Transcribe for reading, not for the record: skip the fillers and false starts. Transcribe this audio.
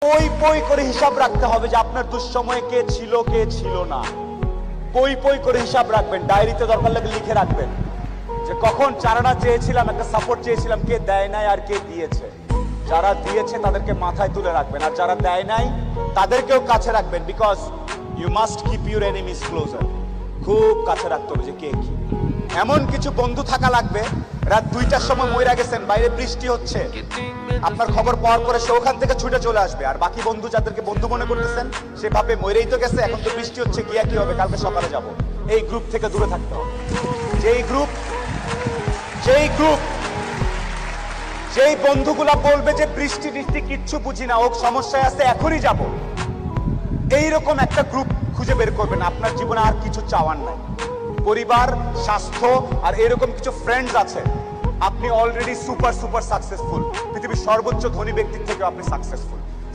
পই পই করে হিসাব রাখতে হবে যে আপনার দুঃসময়ে কে ছিল না। পই পই করে হিসাব রাখবেন, ডায়েরিতে দরকার লাগলে লিখে রাখবেন যে কখন চারানা চেয়েছিলাম, একটা সাপোর্ট চেয়েছিলাম, কে দেয় নাই আর কে দিয়েছে। যারা দিয়েছে তাদেরকে মাথায় তুলে রাখবেন, আর যারা দেয় নাই তাদেরকেও কাছে রাখবেন। Because you must keep your enemies closer. খুব কাছে রাখতে হবে যে কে কি। এমন কিছু বন্ধু থাকা লাগবে, রাত 2টার সময় মইরা গেছেন, বাইরে বৃষ্টি হচ্ছে, আপনার খবর পাওয়ার পরে সে ওখান থেকে ছুটে চলে আসবে। আর বাকি বন্ধু যাদেরকে বন্ধু মনে করতেছেন সে ভাবে মইরেই তো গেছে, এখন তো বৃষ্টি হচ্ছে, গিয়া কি হবে, কালকে সকালে যাব। এই গ্রুপ থেকে দূরে থাকতে হবে। যেই বন্ধুগুলা বলবে যে বৃষ্টি টিষ্টি কিচ্ছু বুঝি না, ও সমস্যায় আছে, এখনই যাব, এইরকম একটা গ্রুপ খুঁজে বের করবেন। আপনার জীবনে আর কিছু চাওয়ার নাই, পরিবার, স্বাস্থ্য আর এরকম কিছু ফ্রেন্ডস আছে। আপনি অলরেডি সুপার সাকসেসফুল। পৃথিবীর সর্বোচ্চ ধনী ব্যক্তির থেকে আপনি সাকসেসফুল।